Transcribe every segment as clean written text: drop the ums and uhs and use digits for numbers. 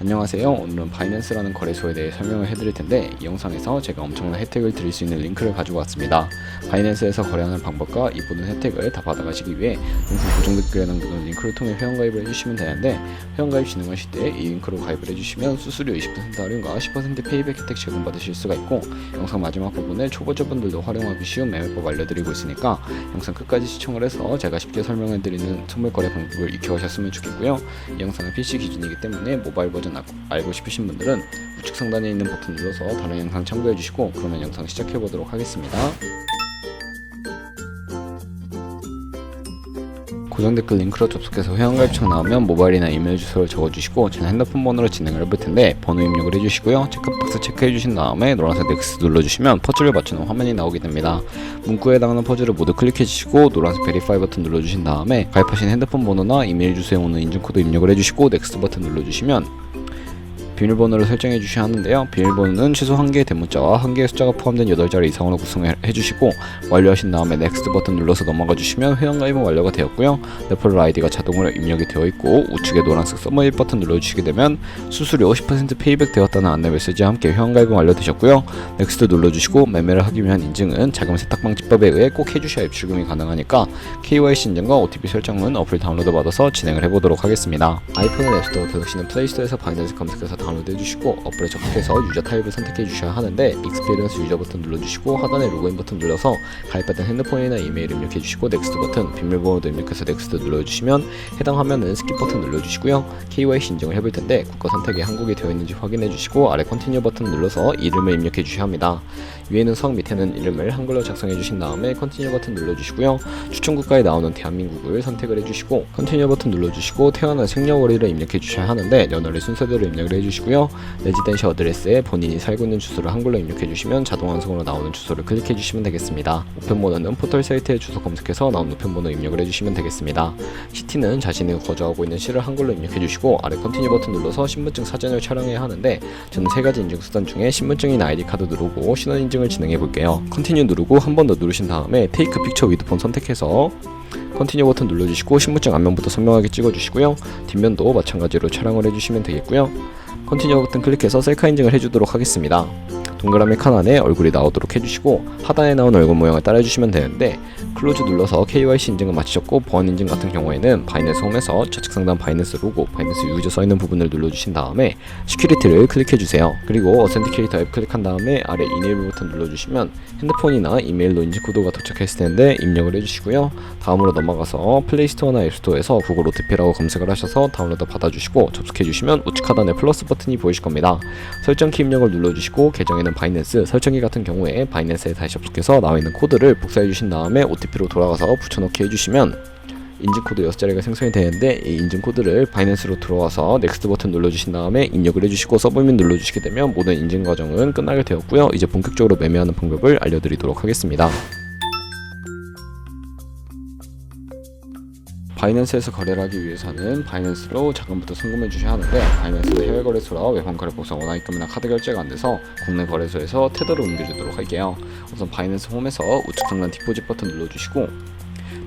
안녕하세요. 오늘은 바이낸스라는 거래소에 대해 설명을 해드릴 텐데 이 영상에서 제가 엄청난 혜택을 드릴 수 있는 링크를 가지고 왔습니다. 바이낸스에서 거래하는 방법과 이 모든 혜택을 다 받아가시기 위해 영상 고정 댓글에 남겨둔 링크를 통해 회원가입을 해주시면 되는데, 회원가입 진행하실 때 이 링크로 가입을 해주시면 수수료 20% 할인과 10% 페이백 혜택 제공받으실 수가 있고, 영상 마지막 부분에 초보자분들도 활용하기 쉬운 매매법 알려드리고 있으니까 영상 끝까지 시청을 해서 제가 쉽게 설명해드리는 선물 거래 방법을 익혀가셨으면 좋겠고요. 이 영상은 PC 기준이기 때문에 모바일 버전 알고 싶으신 분들은 우측 상단에 있는 버튼 눌러서 다른 영상 참고해 주시고, 그러면 영상 시작해 보도록 하겠습니다. 고정 댓글 링크로 접속해서 회원가입창 나오면 모바일이나 이메일 주소를 적어주시고 제 핸드폰 번호로 진행을 해볼 텐데 번호 입력을 해주시고요. 체크박스 체크해 주신 다음에 노란색 넥스트 눌러주시면 퍼즐을 맞추는 화면이 나오게 됩니다. 문구에 해당하는 퍼즐을 모두 클릭해 주시고 노란색 베리파이 버튼 눌러주신 다음에 가입하신 핸드폰 번호나 이메일 주소에 오는 인증코드 입력을 해주시고 넥스트 버튼 눌러주시면 비밀번호를 설정해 주셔야 하는데요. 비밀번호는 최소 1개의 대문자와 1개의 숫자가 포함된 8자리 이상으로 구성해 주시고, 완료하신 다음에 넥스트 버튼 눌러서 넘어가 주시면 회원가입은 완료가 되었고요. 레퍼럴 아이디가 자동으로 입력이 되어 있고, 우측에 노란색 서머잇 버튼 눌러주시게 되면 수수료 10% 페이백 되었다는 안내 메시지와 함께 회원가입은 완료되셨고요. 넥스트 눌러주시고 매매를 하기 위한 인증은 자금 세탁방지법에 의해 꼭 해주셔야 입출금이 가능하니까 KYC 인증과 OTP 설정은 어플 다운로드 받아서 진행을 해보도록 하겠습니다. 아이폰은 앱스토어, 갤럭시는 플레이스토어에서 바이낸스 검색해서 다운로드 해주시고 어플에 접속해서 유저 타입을 선택해 주셔야 하는데, 익스피리언스 유저 버튼 눌러주시고 하단에 로그인 버튼 눌러서 가입받은 핸드폰이나 이메일 입력해 주시고 넥스트 버튼, 비밀번호도 입력해서 넥스트 눌러주시면 해당 화면은 스킵 버튼 눌러주시고요. KYC 인증을 해볼 텐데 국가 선택에 한국이 되어 있는지 확인해 주시고 아래 컨티뉴 버튼 눌러서 이름을 입력해 주셔야 합니다. 위에는 성, 밑에는 이름을 한글로 작성해 주신 다음에 컨티뉴 버튼 눌러주시고요. 추천 국가에 나오는 대한민국을 선택을 해주시고 컨티뉴 버튼 눌러주시고 태어난 생년월일을 입력해 주셔야 하는데 연월일 순서대로 입력을 해주시고요. 레지던시 어드레스에 본인이 살고 있는 주소를 한글로 입력해 주시면 자동 완성으로 나오는 주소를 클릭해 주시면 되겠습니다. 우편번호는 포털 사이트에 주소 검색해서 나온 우편번호 입력을 해주시면 되겠습니다. 시티는 자신이 거주하고 있는 시를 한글로 입력해 주시고 아래 컨티뉴 버튼 눌러서 신분증 사진을 촬영해야 하는데, 저는 3가지 인증 수단 중에 신분증이나 아이디 카드 누르고 신원 인증을 진행해 볼게요. 컨티뉴 누르고 한 번 더 누르신 다음에 테이크 픽처 위드 폰 선택해서 컨티뉴 버튼 눌러주시고 신분증 앞면부터 선명하게 찍어주시고요. 뒷면도 마찬가지로 촬영을 해주시면 되겠고요. 컨티뉴 버튼 클릭해서 셀카 인증을 해주도록 하겠습니다. 동그라미 칸 안에 얼굴이 나오도록 해주시고 하단에 나온 얼굴 모양을 따라해주시면 되는데, 클로즈 눌러서 KYC 인증을 마치셨고 보안 인증 같은 경우에는 바이낸스 홈에서 좌측 상단 바이낸스 로고, 바이낸스 유저 써있는 부분을 눌러주신 다음에 시큐리티를 클릭해주세요. 그리고 어센티케이터 앱 클릭한 다음에 아래 이네이블 버튼 눌러주시면 핸드폰이나 이메일로 인증코드가 도착했을 텐데 입력을 해주시고요. 다음으로 넘어가서 플레이스토어나 앱스토어에서 구글 OTP라고 검색을 하셔서 다운로드 받아주시고 접속해주시면 우측 하단에 플러스 버튼이 보이실 겁니다. 설정키 입력을 눌러주시고 계정에는 바이낸스, 설정키 같은 경우에 바이낸스에 다시 접속해서 나와있는 코드를 복사해주신 다음에 OTP로 돌아가서 붙여넣기 해주시면 인증코드 6자리가 생성이 되는데, 이 인증코드를 바이낸스로 들어와서 넥스트 버튼 눌러주신 다음에 입력을 해주시고 서브밋 눌러주시게 되면 모든 인증 과정은 끝나게 되었고요. 이제 본격적으로 매매하는 방법을 알려드리도록 하겠습니다. 바이낸스에서 거래를 하기 위해서는 바이낸스로 자금부터 송금해 주셔야 하는데, 바이낸스는 해외 거래소라 외환 거래 보상 원화입금이나 카드 결제가 안 돼서 국내 거래소에서 테더로 옮겨주도록 할게요. 우선 바이낸스 홈에서 우측 상단 디포짓 버튼 눌러주시고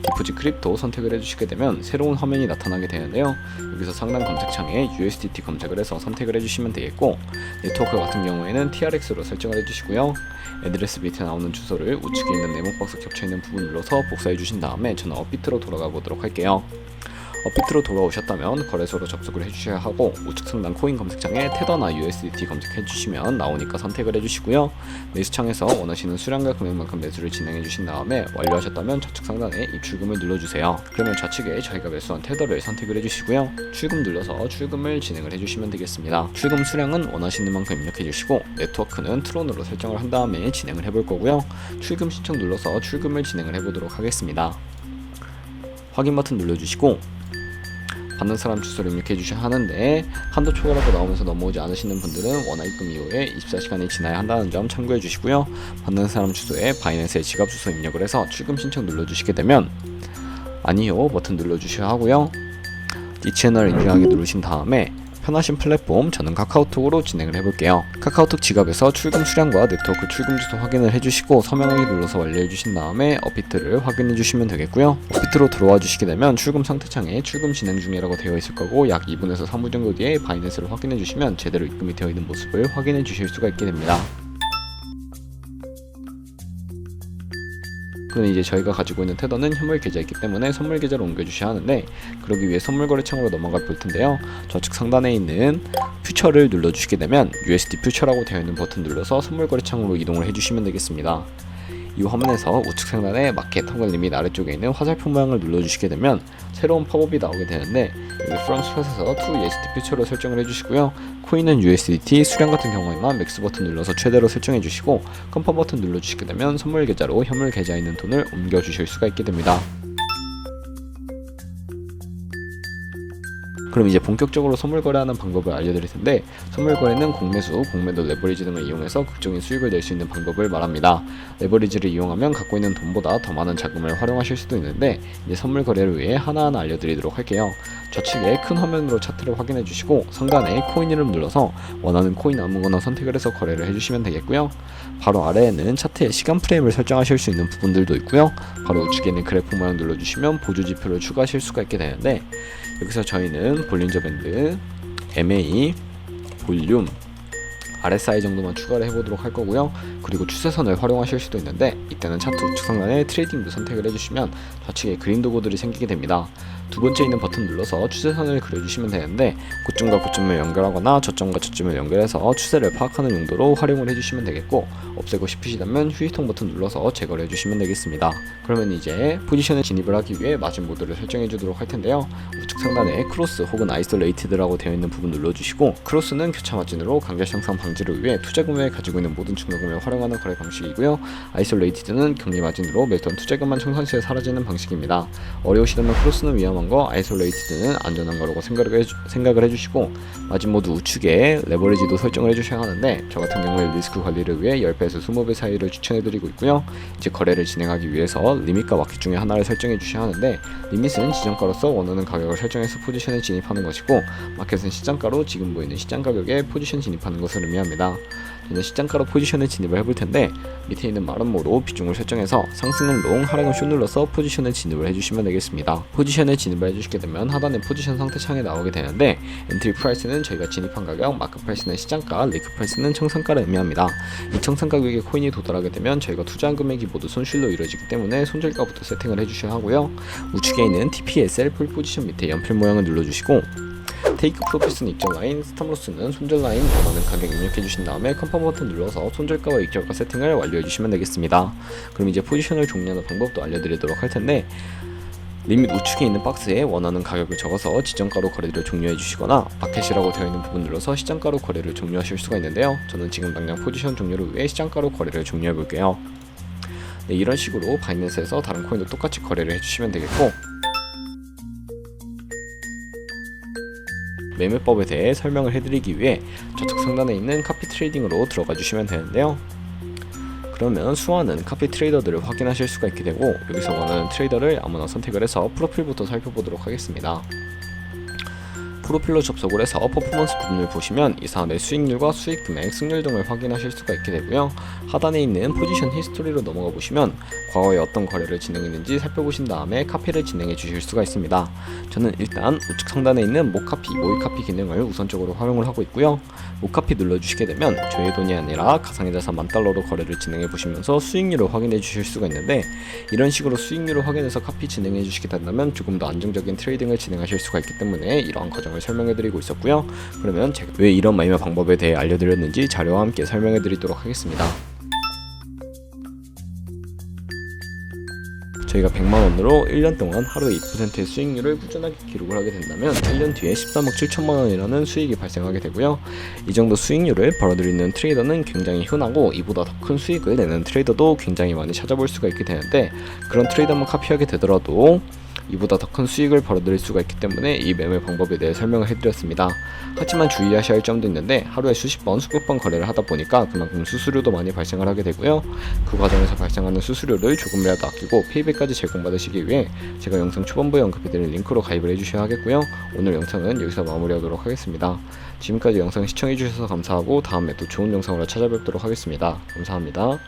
디포짓 크립토 선택을 해주시게 되면 새로운 화면이 나타나게 되는데요. 여기서 상단 검색창에 USDT 검색을 해서 선택을 해주시면 되겠고, 네트워크 같은 경우에는 TRX로 설정을 해주시고요. 애드레스 밑에 나오는 주소를 우측에 있는 네모박스 겹쳐있는 부분 눌러서 복사해 주신 다음에 저는 업비트로 돌아가 보도록 할게요. 업비트로 돌아오셨다면 거래소로 접속을 해주셔야 하고, 우측 상단 코인 검색창에 테더나 USDT 검색해주시면 나오니까 선택을 해주시고요. 매수창에서 원하시는 수량과 금액만큼 매수를 진행해주신 다음에 완료하셨다면 좌측 상단에 입출금을 눌러주세요. 그러면 좌측에 저희가 매수한 테더를 선택을 해주시고요. 출금 눌러서 출금을 진행을 해주시면 되겠습니다. 출금 수량은 원하시는 만큼 입력해주시고 네트워크는 트론으로 설정을 한 다음에 진행을 해볼 거고요. 출금 신청 눌러서 출금을 진행을 해보도록 하겠습니다. 확인 버튼 눌러주시고 받는 사람 주소를 입력해 주셔야 하는데, 한도 초과라고 나오면서 넘어오지 않으시는 분들은 원화 입금 이후에 24시간이 지나야 한다는 점 참고해 주시고요. 받는 사람 주소에 바이낸스의 지갑 주소 입력을 해서 출금 신청 눌러주시게 되면 아니요 버튼 눌러주셔야 하고요. 이 채널 인증하기 누르신 다음에 편하신 플랫폼 저는 카카오톡으로 진행을 해볼게요. 카카오톡 지갑에서 출금 수량과 네트워크 출금 주소 확인을 해주시고 서명하기 눌러서 완료해주신 다음에 업비트를 확인해주시면 되겠고요. 업비트로 들어와 주시게 되면 출금 상태창에 출금 진행 중이라고 되어 있을 거고 약 2분에서 3분 정도 뒤에 바이낸스를 확인해주시면 제대로 입금이 되어 있는 모습을 확인해 주실 수가 있게 됩니다. 그럼 이제 저희가 가지고 있는 테더는 현물 계좌이기 때문에 선물 계좌로 옮겨주셔야 하는데, 그러기 위해 선물 거래창으로 넘어가 볼 텐데요. 좌측 상단에 있는 퓨처를 눌러주시게 되면 USD 퓨처라고 되어 있는 버튼 눌러서 선물 거래창으로 이동을 해주시면 되겠습니다. 이 화면에서 우측 상단에 마켓 혹은 리밋 아래쪽에 있는 화살표 모양을 눌러주시게 되면 새로운 팝업이 나오게 되는데, 여기 from 스팟에서 to USD 퓨처로 설정을 해주시고요. 코인은 USDT, 수량 같은 경우에만 맥스 버튼 눌러서 최대로 설정해 주시고 컨펌 버튼 눌러주시게 되면 선물 계좌로 현물 계좌에 있는 돈을 옮겨 주실 수가 있게 됩니다. 그럼 이제 본격적으로 선물 거래하는 방법을 알려드릴 텐데, 선물 거래는 공매수, 공매도, 레버리지 등을 이용해서 극적인 수익을 낼 수 있는 방법을 말합니다. 레버리지를 이용하면 갖고 있는 돈보다 더 많은 자금을 활용하실 수도 있는데, 이제 선물 거래를 위해 하나하나 알려드리도록 할게요. 좌측에 큰 화면으로 차트를 확인해 주시고 상단에 코인 이름 눌러서 원하는 코인 아무거나 선택을 해서 거래를 해주시면 되겠고요. 바로 아래에는 차트의 시간 프레임을 설정하실 수 있는 부분들도 있고요. 바로 우측에 있는 그래프 모양 눌러주시면 보조 지표를 추가하실 수가 있게 되는데, 여기서 저희는 볼린저 밴드, MA, 볼륨, RSI 정도만 추가를 해보도록 할 거고요. 그리고 추세선을 활용하실 수도 있는데, 이때는 차트 우측 상단에 트레이딩 뷰 선택을 해주시면 좌측에 그린 도구들이 생기게 됩니다. 두 번째 있는 버튼 눌러서 추세선을 그려주시면 되는데, 고점과 고점을 연결하거나 저점과 저점을 연결해서 추세를 파악하는 용도로 활용을 해주시면 되겠고, 없애고 싶으시다면 휴지통 버튼 눌러서 제거를 해주시면 되겠습니다. 그러면 이제 포지션에 진입을 하기 위해 마진 모드를 설정해 주도록 할 텐데요. 우측 상단에 크로스 혹은 아이솔레이티드라고 되어 있는 부분 눌러주시고, 크로스는 교차 마진으로 간격 향상 방지를 위해 투자금에 가지고 있는 모든 증거금을 활용하는 거래 방식이고요. 아이솔레이티드는 격리 마진으로 매번 투자금만 청산시에 사라지는 방식입니다. 어려우시다면 크로스는 위험한 거, 아이솔레이티드는 안전한 거라고 생각을 해주시고, 마진 모드 우측에 레버리지도 설정을 해주셔야 하는데, 저 같은 경우에 리스크 관리를 위해 10배에서 20배 사이를 추천해드리고 있고요. 이제 거래를 진행하기 위해서 리밋과 마켓 중에 하나를 설정해 주셔야 하는데, 리밋은 지정가로서 원하는 가격을 설정해서 포지션에 진입하는 것이고, 마켓은 시장가로 지금 보이는 시장 가격에 포지션 진입하는 것을 의미합니다. 저는 시장가로 포지션에 진입을 해볼 텐데, 밑에 있는 마름모로 비중을 설정해서 상승은 롱, 하락은 숏 눌러서 포지션에 진입을 해주시면 되겠습니다. 포지션에 진입을 해주시게 되면 하단에 포지션 상태 창에 나오게 되는데, 엔트리 프라이스는 저희가 진입한 가격, 마크 프라이스는 시장가, 리크 프라이스는 청산가를 의미합니다. 이 청산 가격에 코인이 도달하게 되면 저희가 투자한 금액이 모두 손실로 이루어지기 때문에 손절가부터 세팅을 해주셔야 하고요. 우측에 있는 TPSL 풀 포지션 밑에 연필 모양을 눌러주시고, 테이크 프로핏은 익절 라인, 스탑로스는 손절 라인 원하는 가격 입력해 주신 다음에 컨펌 버튼 눌러서 손절가와 익절가 세팅을 완료해 주시면 되겠습니다. 그럼 이제 포지션을 종료하는 방법도 알려드리도록 할 텐데, 리밋 우측에 있는 박스에 원하는 가격을 적어서 지정가로 거래를 종료해 주시거나, 마켓이라고 되어 있는 부분 눌러서 시장가로 거래를 종료하실 수가 있는데요. 저는 지금 당장 포지션 종료를 위해 시장가로 거래를 종료해 볼게요. 네, 이런 식으로 바이낸스에서 다른 코인도 똑같이 거래를 해주시면 되겠고, 매매법에 대해 설명을 해드리기 위해 좌측 상단에 있는 카피 트레이딩으로 들어가 주시면 되는데요. 그러면 수많은 카피 트레이더들을 확인하실 수가 있게 되고, 여기서 원하는 트레이더를 아무나 선택을 해서 프로필부터 살펴보도록 하겠습니다. 프로필로 접속을 해서 퍼포먼스 부분을 보시면 이 사람의 수익률과 수익 금액, 승률 등을 확인하실 수가 있게 되고요. 하단에 있는 포지션 히스토리로 넘어가 보시면 과거에 어떤 거래를 진행했는지 살펴보신 다음에 카피를 진행해 주실 수가 있습니다. 저는 일단 우측 상단에 있는 모카피, 모의카피 기능을 우선적으로 활용을 하고 있고요. 모카피 눌러주시게 되면 저의 돈이 아니라 가상의 자산 $10,000로 거래를 진행해 보시면서 수익률을 확인해 주실 수가 있는데, 이런 식으로 수익률을 확인해서 카피 진행해 주시게 된다면 조금 더 안정적인 트레이딩을 진행하실 수가 있기 때문에 이러한 과정을 설명해 드리고 있었고요. 그러면 제가 왜 이런 매매 방법에 대해 알려드렸는지 자료와 함께 설명해 드리도록 하겠습니다. 저희가 100만원으로 1년 동안 하루에 2%의 수익률을 꾸준하게 기록을 하게 된다면 1년 뒤에 13억 7천만원이라는 수익이 발생하게 되고요. 이 정도 수익률을 벌어들이는 트레이더는 굉장히 흔하고, 이보다 더 큰 수익을 내는 트레이더도 굉장히 많이 찾아볼 수가 있게 되는데, 그런 트레이더만 카피하게 되더라도 이보다 더 큰 수익을 벌어들일 수가 있기 때문에 이 매매 방법에 대해 설명을 해드렸습니다. 하지만 주의하셔야 할 점도 있는데 하루에 수십 번, 수백 번 거래를 하다 보니까 그만큼 수수료도 많이 발생을 하게 되고요. 그 과정에서 발생하는 수수료를 조금이라도 아끼고 페이백까지 제공받으시기 위해 제가 영상 초반부에 언급해드린 링크로 가입을 해주셔야 하겠고요. 오늘 영상은 여기서 마무리하도록 하겠습니다. 지금까지 영상 시청해주셔서 감사하고 다음에 또 좋은 영상으로 찾아뵙도록 하겠습니다. 감사합니다.